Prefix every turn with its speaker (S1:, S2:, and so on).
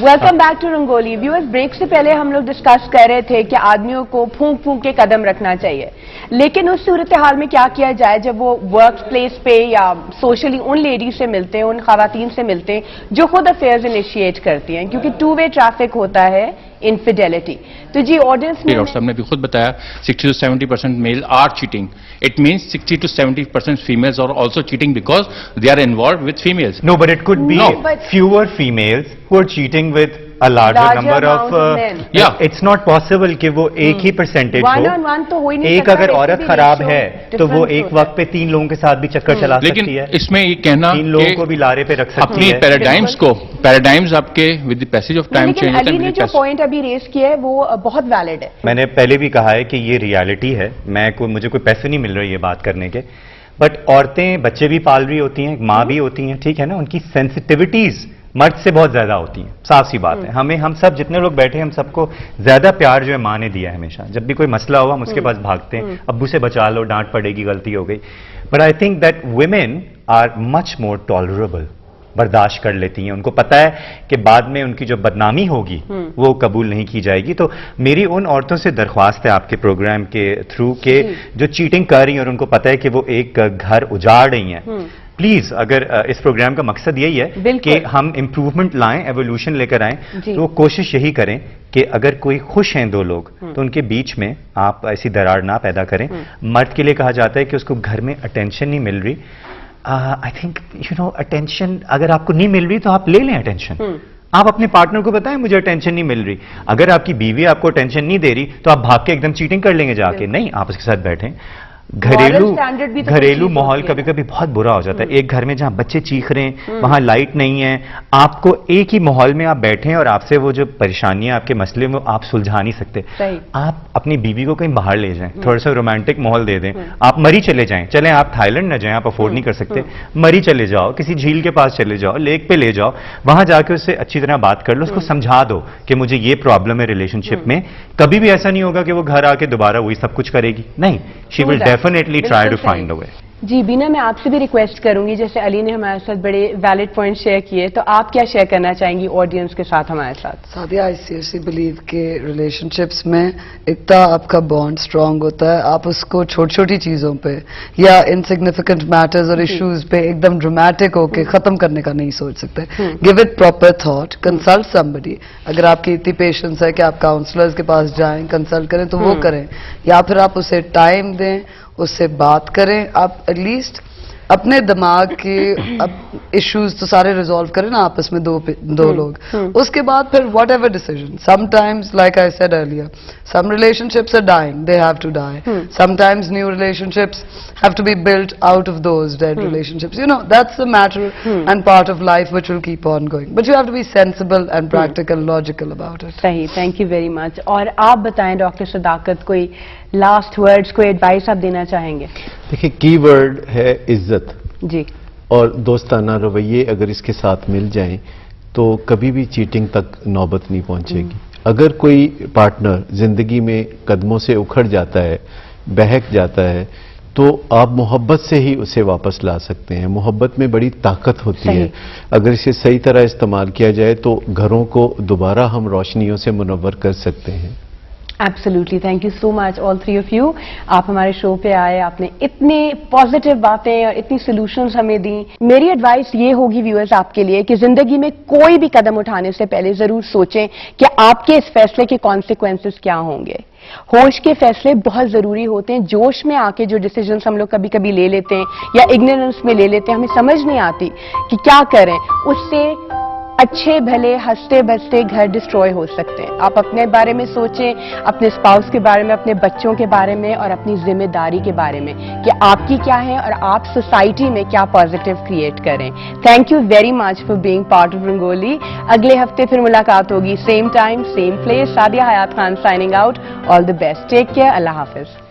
S1: Welcome back to Rangoli. Viewers, break سے پہلے ہم لوگ ڈسکس کر رہے تھے کہ آدمیوں کو پھونک پھونک کے قدم رکھنا چاہیے, لیکن اس صورتحال میں کیا کیا جائے جب وہ ورک پلیس پہ یا سوشلی ان لیڈیز سے ملتے ہیں, ان خواتین سے ملتے ہیں جو خود افیئرز انیشیٹ کرتی ہیں, کیونکہ ٹو وے ٹریفک ہوتا ہے انفیڈیلٹی. تو جی آڈینس میں
S2: ڈاکٹر صاحب نے بھی خود بتایا 60 to 70% male are cheating. It means 60 to 70% females are also cheating because they are involved with females.
S3: No, but it could be fewer females who are cheating with a larger number of
S1: men.
S3: Yeah, it's not possible کہ وہ ایک ہی percentage
S1: one on one تو ہو ہی نہیں
S3: ایک اگر عورت خراب ہے تو وہ ایک وقت پہ 3 لوگوں کے ساتھ بھی چکر چلا سکتی ہے.
S2: لیکن اس میں یہ کہنا
S3: 3 لوگوں کو بھی لارے پہ رکھ سکتی ہے.
S2: اپنی پیراڈائمز آپ کے with the passage of time
S1: لیکن علی نے جو پوائنٹ ابھی ریز کیا ہے وہ بہت ویلڈ ہے.
S3: میں نے پہلے بھی کہا ہے کہ یہ ریالٹی ہے, مجھے کوئی پیسے نہیں مل رہے یہ بات کرنے کے, بٹ عورتیں بچے بھی پال رہی ہوتی ہیں, ماں بھی ہوتی ہیں, ٹھیک ہے نا, ان کی سینسٹیوٹیز مرد سے بہت زیادہ ہوتی ہیں, صاف سی بات ہے. ہم سب جتنے لوگ بیٹھے ہم سب کو زیادہ پیار جو ہے ماں نے دیا ہے ہمیشہ. جب بھی کوئی مسئلہ ہوا ہم اس کے پاس بھاگتے ہیں, ابو سے بچا لو, ڈانٹ پڑے گی, غلطی ہو گئی. But I think that women are much more tolerable, برداشت کر لیتی ہیں. ان کو پتا ہے کہ بعد میں ان کی جو بدنامی ہوگی وہ قبول نہیں کی جائے گی. تو میری ان عورتوں سے درخواست ہے آپ کے پروگرام کے تھرو کہ جو چیٹنگ کر رہی ہیں اور ان کو پتا ہے کہ وہ ایک گھر اجاڑ رہی ہیں, پلیز اگر اس پروگرام کا مقصد یہی ہے کہ ہم امپروومنٹ لائیں, ایوولوشن لے کر آئیں, تو وہ کوشش یہی کریں کہ اگر کوئی خوش ہیں 2 لوگ تو ان کے بیچ میں آپ ایسی دراڑ نہ پیدا کریں. مرد کے لیے کہا جاتا ہے کہ اس کو گھر میں اٹینشن نہیں مل رہی. آئی تھنک اٹینشن اگر آپ کو نہیں مل رہی تو آپ لے لیں اٹینشن. آپ اپنے پارٹنر کو بتائیں مجھے اٹینشن نہیں مل رہی. اگر آپ کی بیوی آپ کو اٹینشن نہیں دے رہی تو آپ بھاگ کے ایک دم چیٹنگ کر لیں گے جا کے. نہیں, آپ اس کے ساتھ بیٹھیں. گھریلو ماحول کبھی کبھی بہت برا ہو جاتا ہے. ایک گھر میں جہاں بچے چیخ رہے ہیں, وہاں لائٹ نہیں ہے, آپ کو ایک ہی ماحول میں آپ بیٹھیں اور آپ سے وہ جو پریشانیاں آپ کے مسئلے میں آپ سلجھا نہیں سکتے, آپ اپنی بیوی کو کہیں باہر لے جائیں, تھوڑا سا رومانٹک ماحول دے دیں. آپ مری چلے جائیں, چلیں آپ تھائی لینڈ نہ جائیں, آپ افورڈ نہیں کر سکتے, مری چلے جاؤ, کسی جھیل کے پاس چلے جاؤ, لیک پہ لے جاؤ, وہاں جا کے اس سے اچھی طرح بات کر لو, اس کو سمجھا دو کہ مجھے یہ پرابلم ہے ریلیشن شپ میں. کبھی بھی ایسا نہیں ہوگا کہ وہ گھر آ کے دوبارہ وہی سب کچھ کرے گی. نہیں, she will definitely try to find a way.
S1: جی بینا, میں آپ سے بھی ریکویسٹ کروں گی, جیسے علی نے ہمارے ساتھ بڑے ویلڈ پوائنٹ شیئر کیے, تو آپ کیا شیئر کرنا چاہیں گی آڈینس کے ساتھ ہمارے ساتھ؟
S4: سادیہ, آئی سیریسلی بلیو کہ ریلیشن شپس میں اتنا آپ کا بانڈ اسٹرانگ ہوتا ہے, آپ اس کو چھوٹی چھوٹی چیزوں پہ یا انسگنیفیکنٹ میٹرز اور ایشوز پہ ایک دم ڈرامیٹک ہو کے ختم کرنے کا نہیں سوچ سکتے. Give it proper thought, consult somebody. اگر آپ کی اتنی پیشنس ہے کہ آپ کاؤنسلرز کے پاس جائیں, کنسلٹ کریں تو وہ کریں, یا پھر آپ اسے ٹائم دیں, اس سے بات کریں. آپ ایٹ لیسٹ اپنے دماغ کے ایشوز تو سارے ریزالو کریں نا آپس میں دو لوگ. اس کے بعد پھر whatever decision, sometimes like I said earlier, some relationships are dying, they have to die. Sometimes new relationships have to be built out of those dead relationships. You know that's a matter and part of life which will keep on going, but you have to be sensible and practical, logical about it.
S1: صحیح, thank you very مچ. اور آپ بتائیں doctor صداقت, کوئی last words, کوئی advice آپ دینا چاہیں گے؟
S5: دیکھیں, کی ورڈ ہے عزت.
S1: جی. اور
S5: دوستانہ رویے اگر اس کے ساتھ مل جائیں تو کبھی بھی چیٹنگ تک نوبت نہیں پہنچے گی. اگر کوئی پارٹنر زندگی میں قدموں سے اکھڑ جاتا ہے, بہک جاتا ہے, تو آپ محبت سے ہی اسے واپس لا سکتے ہیں. محبت میں بڑی طاقت ہوتی ہے. اگر اسے صحیح طرح استعمال کیا جائے تو گھروں کو دوبارہ ہم روشنیوں سے منور کر سکتے ہیں.
S1: Absolutely, thank you so much all 3 of you. آپ ہمارے شو پہ آئے, آپ نے اتنی پازیٹیو باتیں اور اتنی سولوشنز ہمیں دیں. میری ایڈوائس یہ ہوگی ویورز آپ کے لیے کہ زندگی میں کوئی بھی قدم اٹھانے سے پہلے ضرور سوچیں کہ آپ کے اس فیصلے کے کانسیکوینسز کیا ہوں گے. ہوش کے فیصلے بہت ضروری ہوتے ہیں. جوش میں آ کے جو ڈیسیجنز ہم لوگ کبھی کبھی لے لیتے ہیں یا اگنورنس میں لے لیتے ہیں, ہمیں سمجھ نہیں آتی کہ کیا کریں, اس سے اچھے بھلے ہنستے بستے گھر ڈسٹروائے ہو سکتے ہیں. آپ اپنے بارے میں سوچیں, اپنے اسپاؤس کے بارے میں, اپنے بچوں کے بارے میں, اور اپنی ذمہ داری کے بارے میں کہ آپ کی کیا ہے اور آپ سوسائٹی میں کیا پازیٹیو کریٹ کریں. Thank you very much for being part of Rangoli. اگلے ہفتے پھر ملاقات ہوگی, same time same place. Sadia Hayat Khan signing out. All the best, take care, اللہ حافظ.